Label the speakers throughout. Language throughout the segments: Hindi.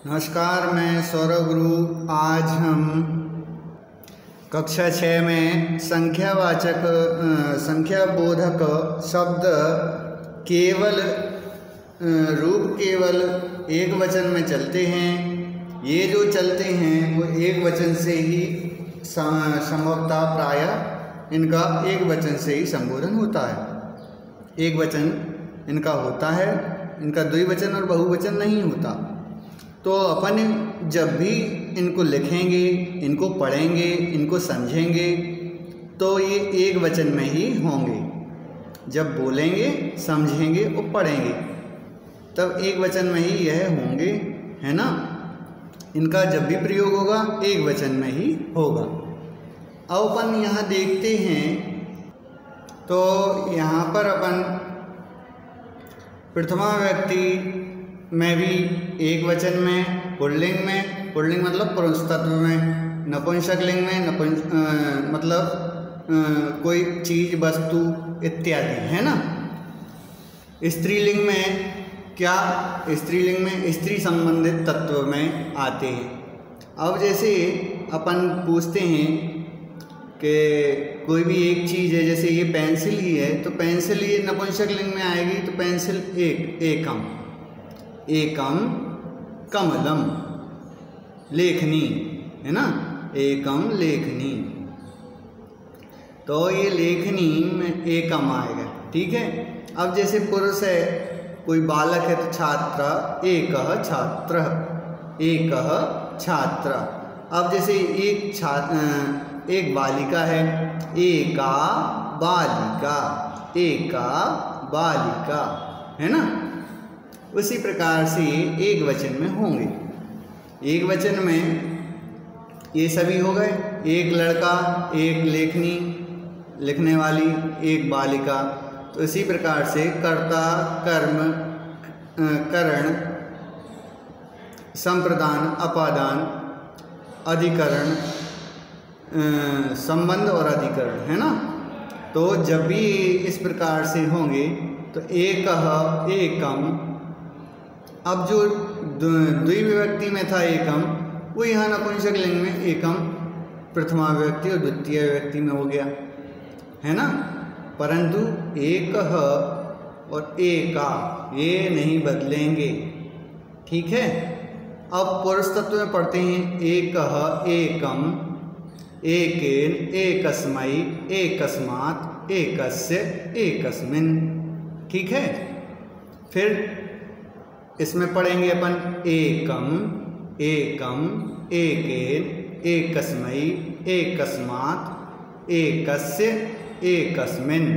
Speaker 1: नमस्कार, मैं सौरभ गुरु। आज हम कक्षा 6 में संख्यावाचक संख्याबोधक शब्द केवल रूप केवल एक वचन में चलते हैं। ये जो चलते हैं वो एक वचन से ही संभवतः प्रायः इनका एक वचन से ही संबोधन होता है। एक वचन इनका होता है, इनका द्विवचन और बहुवचन नहीं होता। तो अपन जब भी इनको लिखेंगे, इनको पढ़ेंगे, इनको समझेंगे तो ये एक वचन में ही होंगे। जब बोलेंगे, समझेंगे और पढ़ेंगे तब एक वचन में ही यह होंगे, है ना। इनका जब भी प्रयोग होगा एक वचन में ही होगा। अब अपन यहाँ देखते हैं तो यहाँ पर अपन प्रथमा व्यक्ति में भी एक वचन में, पुल्लिंग मतलब पुरुष तत्व में, नपुंसकलिंग में मतलब कोई चीज, वस्तु इत्यादि, है ना। स्त्रीलिंग में क्या, स्त्रीलिंग में स्त्री संबंधित तत्व में आते हैं। अब जैसे अपन पूछते हैं कि कोई भी एक चीज़ है, जैसे ये पेंसिल ही है तो पेंसिल ये नपुंसकलिंग में आएगी तो पेंसिल एकम, कमलम, लेखनी, है ना, एकम लेखनी। तो ये लेखनी में एकम आएगा, ठीक है। अब जैसे पुरुष है, कोई बालक है तो छात्र, एकः छात्र, अब जैसे एक बालिका है, एका बालिका, है ना। उसी प्रकार से एक वचन में होंगे। एक वचन में ये सभी हो गए, एक लड़का, एक लेखनी लिखने वाली, एक बालिका। तो इसी प्रकार से कर्ता, कर्म, करण, संप्रदान, अपादान, अधिकरण, संबंध और अधिकरण, है ना। तो जब भी इस प्रकार से होंगे तो एकः, एकम। अब जो द्विविभक्ति में था एकम, वो यहाँ नपुंसकलिंग में एकम प्रथमा विभक्ति और द्वितीय विभक्ति में हो गया, है ना। परंतु एकः और एका ये नहीं बदलेंगे, ठीक है। अब पुरुष तत्व में पढ़ते हैं एकः, एकम, एकेन, एकस्मै, एकस्मात्, एकस्य, एकस्मिन्, ठीक है। फिर इसमें पढ़ेंगे अपन एकम, एकेन, एकस्मै, एकस्मात्, एकस्य, एकस्मिन्।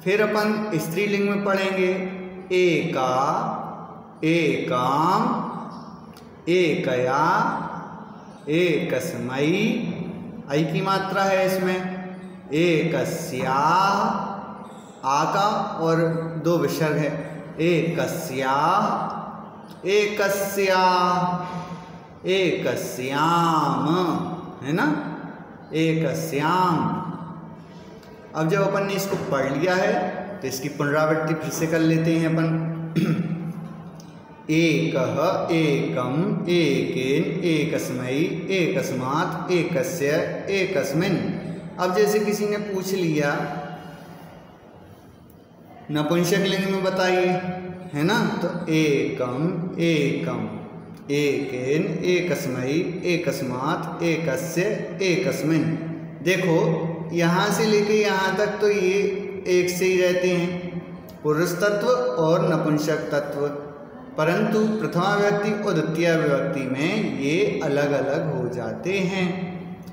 Speaker 1: फिर अपन स्त्रीलिंग में पढ़ेंगे एका, एकाम, एकया, एकस्मै, आई की मात्रा है इसमें, एकस्या, आका और दो विसर्ग है, एकस्या, एकस्या, एकस्याम, है ना, एकस्याम। अब जब अपन ने इसको पढ़ लिया है तो इसकी पुनरावृत्ति फिर से कर लेते हैं अपन। एकः, एकम, एकेन, एकस्मै, एकस्मात्, एकस्य, एकस्मिन्। अब जैसे किसी ने पूछ लिया नपुंसकलिंग में बताइए, है ना, तो एकम, एकेन, एकस्मै, एकस्मात्, एकस्य, एकस्मिन्। देखो यहाँ से लेके यहाँ तक तो ये एक से ही रहते हैं, पुरुष तत्व और नपुंसक तत्व। परंतु प्रथमा विभक्ति और द्वितीय विभक्ति में ये अलग अलग हो जाते हैं।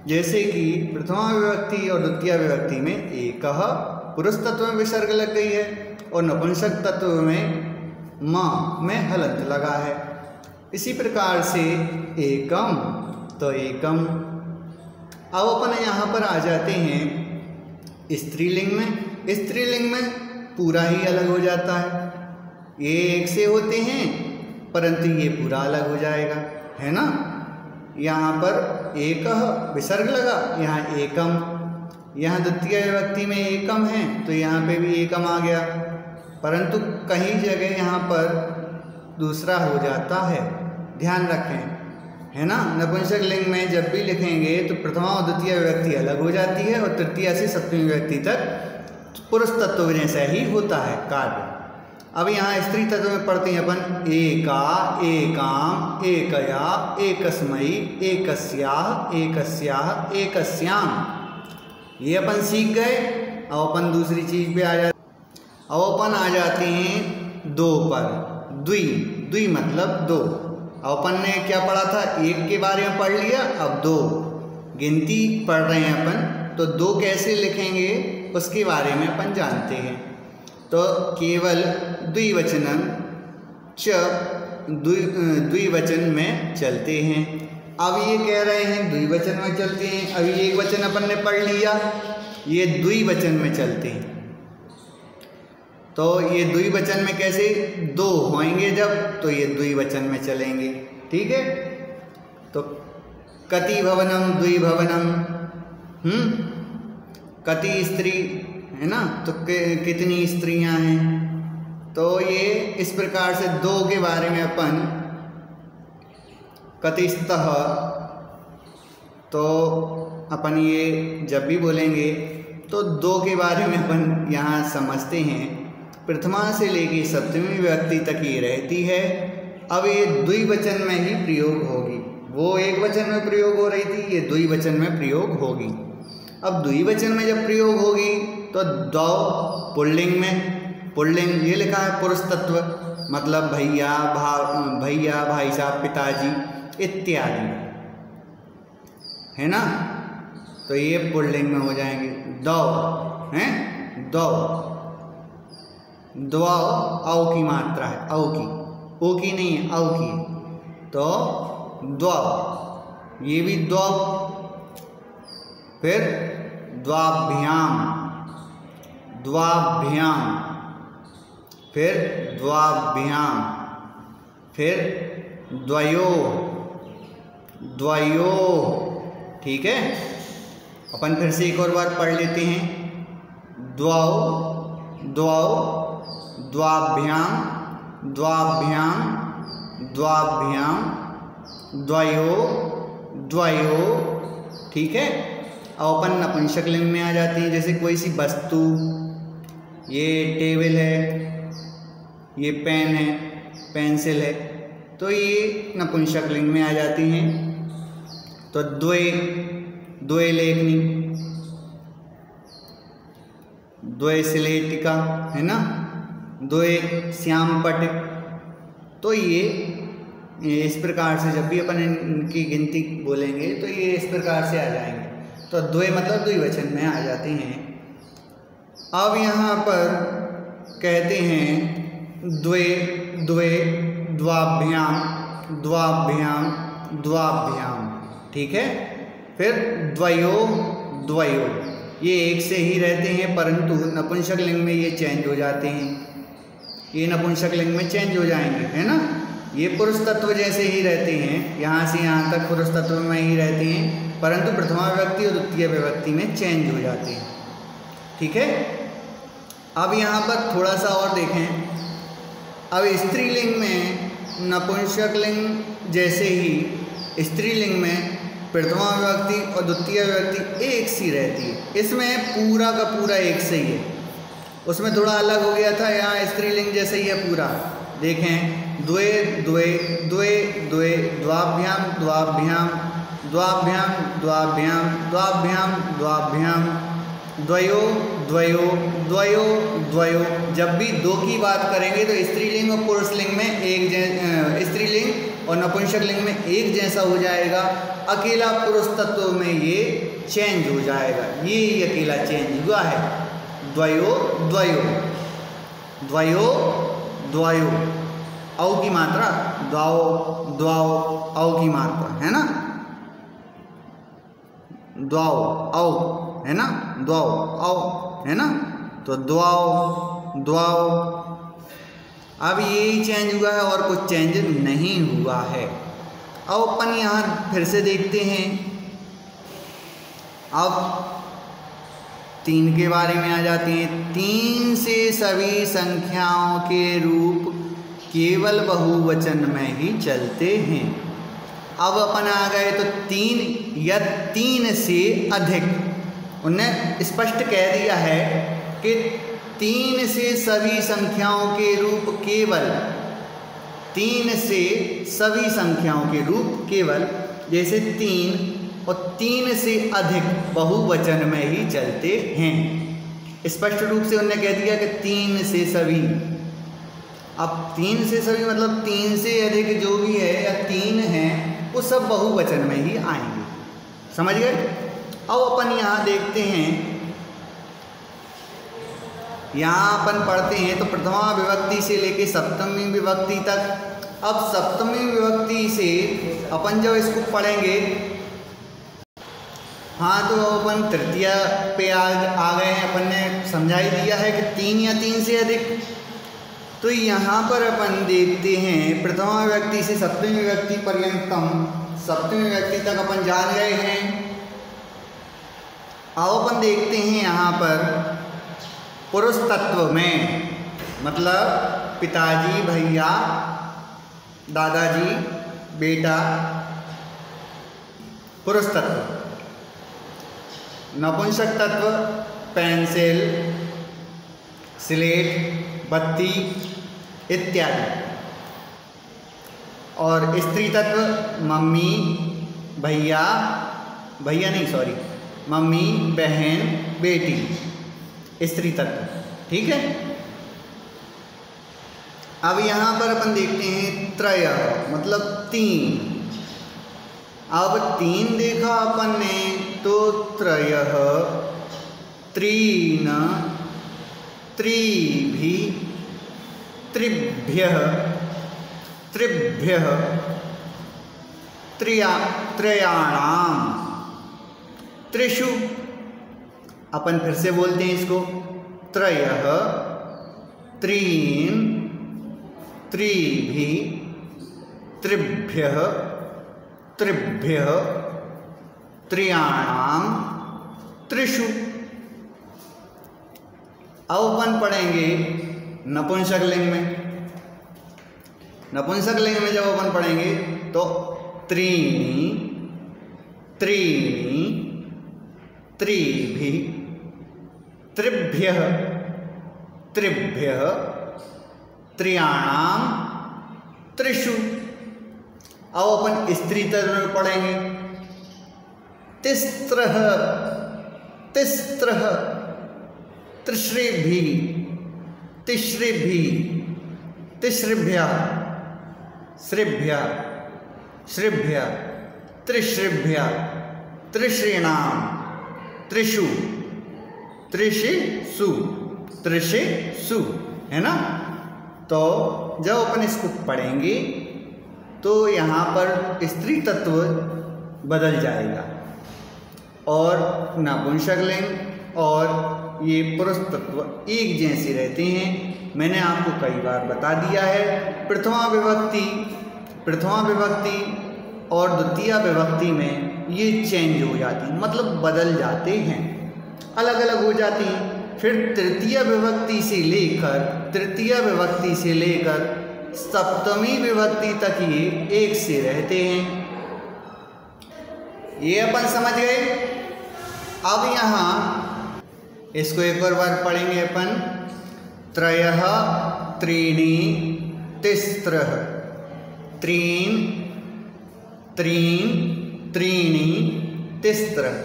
Speaker 1: जैसे कि प्रथमा विभक्ति और द्वितीय विभक्ति में एकः पुरुष तत्व में विसर्ग लग गई है और नपुंसक तत्व में माँ में हलंत लगा है। इसी प्रकार से एकम, तो एकम। अब अपन यहाँ पर आ जाते हैं स्त्रीलिंग में। स्त्रीलिंग में पूरा ही अलग हो जाता है। ये एक से होते हैं परंतु ये पूरा अलग हो जाएगा, है ना। यहाँ पर एकः विसर्ग लगा, यहाँ एकम, यहाँ द्वितीय विभक्ति में एकम है तो यहाँ पे भी एकम आ गया। परंतु कहीं जगह यहाँ पर दूसरा हो जाता है, ध्यान रखें, है ना। नपुंसक लिंग में जब भी लिखेंगे तो प्रथमा और द्वितीय विभक्ति अलग हो जाती है और तृतीया से सप्तमी विभक्ति तक पुरुष तत्व जैसा ही होता है कार्य। अब यहाँ स्त्री तत्व में पढ़ते हैं अपन एका, एकाम, एकया, एकस्मयी, एकस्याः, एकस्याः, एकस्याम। ये अपन सीख गए। अब अपन दूसरी चीज पे आ जाते, अब अपन आ जाते हैं दो पर। द्वि, द्वि मतलब दो। अब अपन ने क्या पढ़ा था, एक के बारे में पढ़ लिया, अब दो गिनती पढ़ रहे हैं अपन, तो दो कैसे लिखेंगे उसके बारे में अपन जानते हैं। तो केवल द्विवचनम च द्विवचन में चलते हैं। अब ये कह रहे हैं द्विवचन में चलते हैं, अभी एक वचन अपन ने पढ़ लिया, ये द्विवचन में चलते हैं। तो ये द्विवचन में कैसे, दो होंगे जब, तो ये द्विवचन में चलेंगे, ठीक है। तो कति भवनम द्विभवनम, कति स्त्री, है ना, तो कितनी स्त्रियां हैं। तो ये इस प्रकार से दो के बारे में अपन कतिस्तः, तो अपन ये जब भी बोलेंगे तो दो के बारे में अपन यहाँ समझते हैं। प्रथमा से लेके सप्तमी विभक्ति तक ये रहती है। अब ये द्विवचन में ही प्रयोग होगी, वो एक वचन में प्रयोग हो रही थी, ये द्विवचन में प्रयोग होगी। अब द्विवचन में जब प्रयोग होगी तो द्वौ पुल्लिंग में, पुल्लिंग ये लिखा है पुरुष तत्व, मतलब भैया, भैया, भाई साहब, पिताजी इत्यादि, है ना। तो ये पुल्लिंग में हो जाएंगे। दौ हैं, दौ, द्वौ औ की मात्रा है, औ की, ओ की नहीं है, औ की। तो द्वौ, ये भी द्वौ, फिर द्वाभ्याम, द्वाभ्याम, फिर द्वाभ्याम, फिर द्वयो, द्वयो, ठीक है। अपन फिर से एक और बार पढ़ लेते हैं। द्वौ, द्वौ, द्वाभ्याम, द्वाभ्याम, द्वाभ्याम, द्वयो, द्वयो, ठीक है। अब अपन नपुंसक लिंग में आ जाते हैं। जैसे कोई सी वस्तु, ये टेबल है, ये पेन है, पेंसिल है, तो ये नपुंसक लिंग में आ जाती हैं। तो द्वे, द्वे लेखनी, द्वे स्लेटिका, है ना, द्वे श्यामपट। तो ये इस प्रकार से जब भी अपन इनकी गिनती बोलेंगे तो ये इस प्रकार से आ जाएंगे। तो द्वे मतलब द्विवचन में आ जाते हैं। अब यहाँ पर कहते हैं द्वे, द्वे, द्वाभ्याम, द्वाभ्याम, द्वाभ्याम, ठीक है। फिर द्वयो, द्वयो, ये एक से ही रहते हैं, परंतु नपुंसक लिंग में ये चेंज हो जाते हैं, ये नपुंसक लिंग में चेंज हो जाएंगे, है ना। ये पुरुष तत्व जैसे ही रहते हैं, यहाँ से यहाँ तक पुरुष तत्व में ही रहते हैं, परंतु प्रथमा विभक्ति और द्वितीय विभक्ति में चेंज हो जाते हैं, ठीक है। अब यहाँ पर थोड़ा सा और देखें। अब स्त्रीलिंग में नपुंसक लिंग जैसे ही स्त्रीलिंग में प्रथमा विभक्ति और द्वितीय विभक्ति एक सी रहती है, इसमें पूरा का पूरा एक से ही है। उसमें थोड़ा अलग हो गया था, यहाँ स्त्रीलिंग जैसे ही है पूरा। देखें, द्वे, द्वे, द्वे, द्वे, द्वाभ्याम, द्वाभ्याम, द्वाभ्याम, द्वाभ्याम, द्वाभ्याम, द्वाभ्याम, द्वयो, द्वयो, द्वयो, द्वयो। जब भी दो की बात करेंगे तो स्त्रीलिंग और पुरुषलिंग में एक स्त्रीलिंग और नपुंसक लिंग में एक जैसा हो जाएगा। अकेला पुरुष तत्व में ये चेंज हो जाएगा, ये अकेला चेंज हुआ है। द्वयो, द्वयो, द्वयो, द्वयो, औ की मात्रा, द्वाओ, द्वाओ, औ की मात्रा, है ना, द्वाओ, औ, है ना, द्वाओ, औ, है ना। तो द्वाओ, द्वाओ। अब यही चेंज हुआ है और कुछ चेंज नहीं हुआ है। अब अपन यहाँ फिर से देखते हैं। अब 3 के बारे में आ जाते हैं। 3 से सभी संख्याओं के रूप केवल बहुवचन में ही चलते हैं। अब अपन आ गए तो 3 या 3 से अधिक। उन्हें स्पष्ट कह दिया है कि 3 से सभी संख्याओं के रूप केवल, 3 से सभी संख्याओं के रूप केवल, जैसे 3 और 3 से अधिक बहुवचन में ही चलते हैं। स्पष्ट रूप से उन्होंने कह दिया कि 3 से सभी। अब 3 से सभी मतलब 3 से अधिक जो भी है या 3 हैं वो सब बहुवचन में ही आएंगे। समझ गए? अब अपन यहाँ देखते हैं, यहाँ अपन पढ़ते हैं तो प्रथमा विभक्ति से लेके सप्तमी विभक्ति तक। अब सप्तमी विभक्ति से अपन जब इसको पढ़ेंगे, हाँ, तो अपन तृतीया पे आ गए हैं। अपन ने समझा ही दिया है कि 3 या 3 से अधिक। तो यहाँ पर अपन देखते हैं प्रथमा विभक्ति से सप्तमी विभक्ति पर्यंतम, सप्तमी विभक्ति तक अपन जान गए हैं। अब अपन देखते हैं यहाँ पर पुरुष तत्व में, मतलब पिताजी, भैया, दादाजी, बेटा, पुरुष तत्व। नपुंसक तत्व पेंसिल, स्लेट, बत्ती इत्यादि। और स्त्री तत्व मम्मी, भैया, मम्मी, बहन, बेटी, स्त्री तत्व। ठीक है। अब यहाँ पर अपन देखते हैं त्रय, मतलब 3। अब 3 देखा अपन ने तो त्रयः, त्रीन्, त्रिभि, त्रिभ्यः, त्रिभ्यः, त्रयाणाम, त्रिषु। अपन फिर से बोलते हैं इसको, त्रयः, त्रीन्, त्रिभि, त्रिभ्यः, त्रिभ्यः, त्रयाणाम, त्रिषु। अब अपन पढ़ेंगे नपुंसक लिंग में। नपुंसक लिंग में जब अपन पढ़ेंगे तो त्रीणि, त्रीणि, त्रिभि, त्रिभ्यः, त्रिभ्यः, त्रयाणाम, त्रिषु। अब अपन स्त्री तत्व में पढ़ेंगे तिस्त्रः, तिस्त्रः, त्रिश्रिभिः, तिश्रिभिः, तिश्रिभ्यः, श्रिभ्यः, श्रिभ्यः, त्रिश्रिभ्यः, त्रिश्रीणाम, त्रिषु, त्रिषिषु, त्रिषिषु, है ना। तो जब अपन इसको पढ़ेंगे तो यहाँ पर स्त्री तत्व बदल जाएगा और नपुंसक लिंग और ये पुरुष तत्व एक जैसे रहते हैं। मैंने आपको कई बार बता दिया है, प्रथमा विभक्ति और द्वितीय विभक्ति में ये चेंज हो जाती है, मतलब बदल जाते हैं, अलग अलग हो जाती हैं। फिर तृतीय विभक्ति से लेकर सप्तमी विभक्ति तक ये एक से रहते हैं। ये अपन समझ गए। अब यहाँ इसको एक और बार पढ़ेंगे अपन, त्रयः, त्रीणि, तिस्त्रः, त्रीन्, त्रीन्, त्रीणि, तिस्त्रः,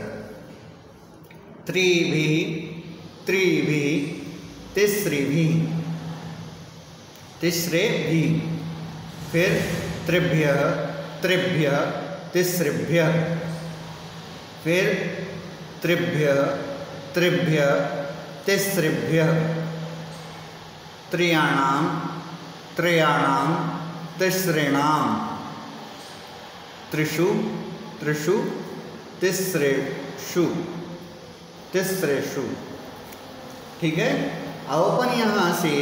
Speaker 1: त्रिभिः, त्रिभिः, तिस्रिभिः, तिस्रेभिः, फिर त्रिभ्यः, त्रिभ्यः, तिस्रिभ्यः, फिर त्रिभ्यः, त्रिभ्यः, तिस्रिभ्यः, त्रयाणाम, त्रयाणाम, तिस्रेणाम, त्रिषु, त्रिषु, तिस्रेषु, तिस्रेषु। ठीक है। अब अपन यहाँ से